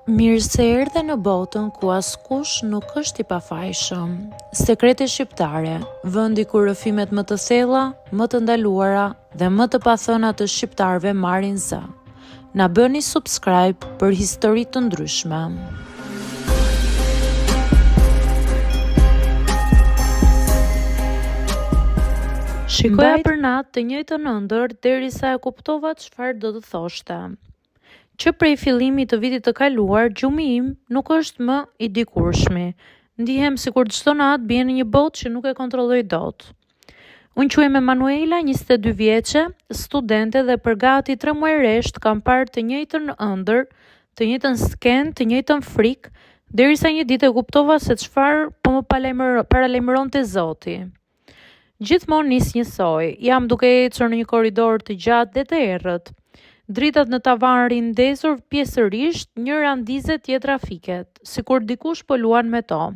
Mirë se erdhe në botën ku askush nuk është i pafajshëm. Sekrete shqiptare, vendi ku rrëfimet më të thella, më të ndaluara dhe më të pathëna të shqiptarëve marrin zë. Na bëni subscribe për histori të ndryshme. Shikoja për natë të njëjtën ëndër derisa e kuptova çfarë do të thoshte. Që prej fillimit të vitit të kaluar, gjumi im nuk është më i dikurshmi. Ndihem sikur çdo natë bie në një botë që nuk e kontrolloj dot. Unë quhem Emanuela, 22 vjeçe, studente dhe për gati 3 muaj rresht kam parë të njëjtën ëndër, të njëjtën sken, të njëjtën frikë, derisa një ditë e kuptova se çfarë po më paralajmëronte Zoti. Gjithmonë nis njësoj, jam duke ecur në një korridor të gjatë dhe të errët. Dritat në tavan rindezur pjesërisht, njëra ndizet tjetra fiket, sikur dikush po luan me to.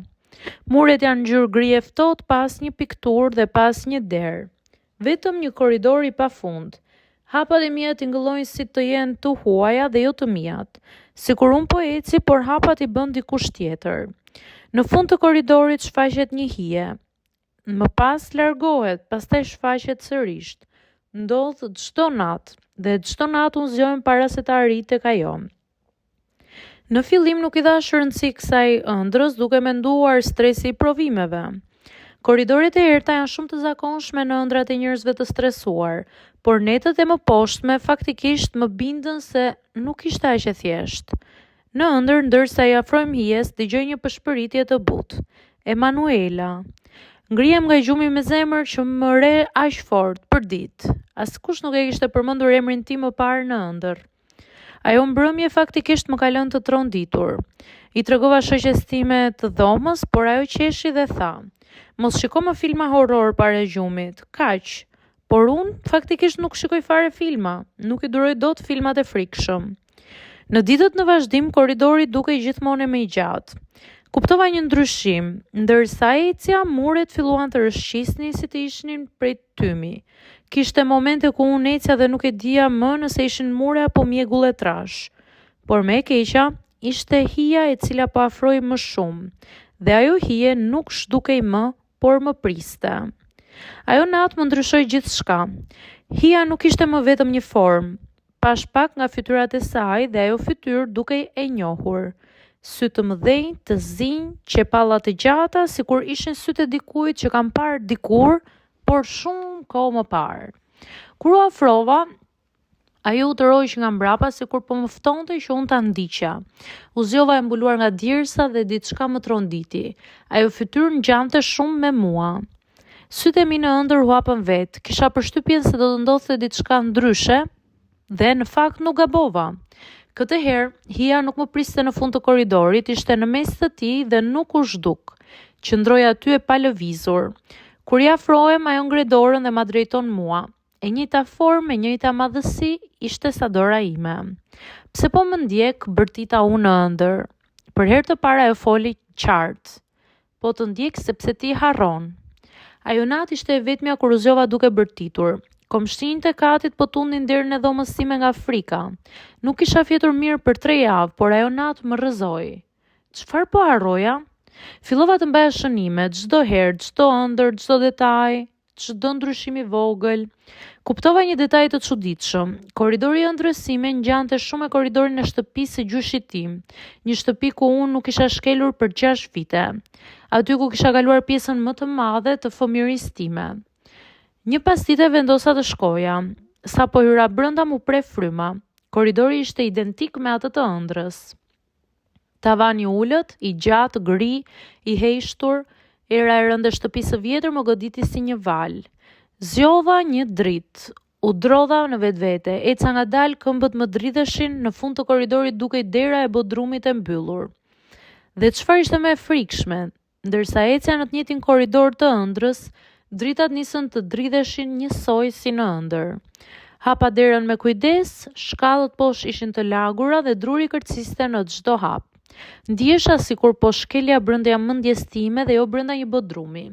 Muret janë ngjyrë gri e ftohtë pas një pikturë dhe pas një derë. Vetëm një korridor i pafund. Hapat e mia tingëllojnë si të jenë të huaja dhe jo të mijat, sikur unë po eci, por hapat i bën dikush tjetër. Në fund të korridorit shfaqet një hije. Më pas largohet, pastaj shfaqet sërish. Ndodh çdo natë. Dhe çdo natë unë zgjohem para se të arrit tek ajo. Në fillim nuk i dhash rëndësi kësaj ëndrës, duke menduar stresi i provimeve. Korridoret e errta janë shumë të zakonshme në ëndrat e njerëzve të stresuar, por netët e më poshtme faktikisht më bindën se nuk ishte aq e thjeshtë. Në ëndër, ndërsa i afrohem hijes, dëgjoj një pëshpëritje të butë. Emanuela. Ngrihem nga gjumi me zemër që më re aq fort për ditë. Askush nuk e kishte përmendur emrin tim më parë në ëndër. Ajo mbrëmje faktikisht më ka lënë të tronditur. I tregova shoqes time të dhomës, por ajo qeshi dhe tha: "Mos shiko më filma horror para gjumit." Kaq. Por unë faktikisht nuk shikoj fare filma, nuk i duroj dot filmat e frikshëm. Në ditët në vazhdim, korridori dukej gjithmonë më i gjatë. Kuptova një ndryshim, ndërsa ecja, muret filluan të rëshqisnin si të ishin prej tymi. Kishte momente ku unë ecja dhe nuk e dija më nëse ishin mure apo mjegull e trash. Por me e keqja, ishte hija e cila po afroi më shumë, dhe ajo hije nuk zhdukej më, por më priste. Ajo natë më ndryshoi gjithçka. Hija nuk ishte më vetëm një formë, pa shpak nga fytyrat e saj dhe ajo fytyrë dukej e njohur. Sy të mëdhenj, të zinj, qepalla të gjata, sikur ishin sytë e dikujt që kam parë dikur, por shumë kohë më parë. Kur u afrova, ajo u tërhoq nga mbrapa sikur po më ftonte që unë ta ndiqja. U zgjova e mbuluar nga djersa dhe diçka më tronditi. Ajo fytyrë ngjante shumë me mua. Sytë e mi në ëndër u hapën vetë. Kisha përshtypjen se do të ndodhte diçka ndryshe dhe në fakt nuk gabova. Këtë herë, hija nuk më priste në fund të korridorit, ishte në mes të tij dhe nuk u zhduk. Qëndroi aty e pa lëvizur. Kur i afrohem, ajo ngre dorën dhe ma drejton mua. E njëjta formë, e njëjta madhësi, ishte sa dora ime. Pse po më ndjek, bërtita unë në ëndër. Për herë të parë ajo foli qartë. Po të ndjek sepse ti harron. Ajo natë ishte e vetmja kur u zgjova duke bërtitur. Komshinjtë e katit po tundin derën e dhomës time nga frika. Nuk isha fjetur mirë për 3 javë, por ajo natë më rrëzoi. Çfarë po harroja? Fillova të mbaja shënime, çdo herë, çdo ëndër, çdo detaj, çdo ndryshim i vogël. Kuptova një detaj të çuditshëm. Korridori i ëndrrës sime ngjante shumë me korridorin e shtëpisë së gjyshit tim, një shtëpi ku unë nuk isha shkelur për 6 vite. Aty ku kisha kaluar pjesën më të madhe të fëmijërisë time. Një pasdite vendosa të shkoja. Sa po hyra brenda mu pre fryma. Korridori ishte identik me atë të ëndrës. Tavani ulët, i gjatë, gri, i heshtur, era e rënde shtëpisë së vjetër më goditi si një val. Zgjova një dritë, u drodha në vetvete, eca ngadalë, këmbët më dridheshin, në fund të korridorit dukej dera e bodrumit e mbyllur. Dhe çfarë ishte më e frikshme, ndërsa ecja në të njëjtin korridor të ëndrës, dritat nisën të dridheshin njësoj si në ëndër. Hapa derën me kujdes, shkallët poshtë ishin të lagura dhe druri kërciste në çdo hap. Ndjesha sikur po shkelja brenda mendjes time dhe jo brenda një bodrumi.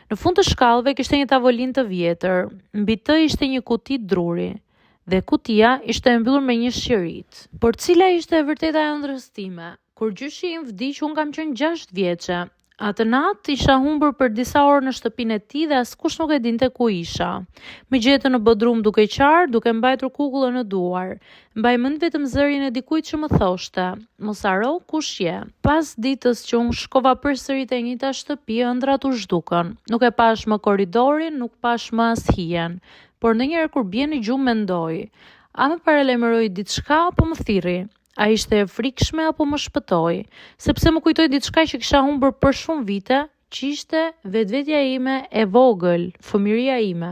Në fund të shkallëve kishte një tavolinë të vjetër. Mbi të ishte një kuti druri. dhe kutia ishte e mbyllur me një shirit. Por cila ishte e vërteta e ëndrrës time? Kur gjyshi im vdiq, unë kam qenë 6 vjeçe. Atë natë isha humbur për disa orë në shtëpinë e tij dhe askush nuk e dinte ku isha. Më gjeta në bodrum duke qarë, duke mbajtur kukullën në duar. Mbaj mend vetëm zërin e dikujt që më thoshte: "Mos haro kush je." Pas ditës që unë shkova përsëri te njëjta shtëpi, ëndrat u zhdukën. Nuk e pash më korridorin, nuk pash më as hijen. Por ndonjëherë kur bie në gjumë mendoj: a më paralajmëroi diçka apo më thirri? A ishte e frikshme apo më shpëtoi? Sepse më kujtoi diçka që kisha humbur për shumë vite, që ishte vetvetja ime e vogël, fëmiria ime.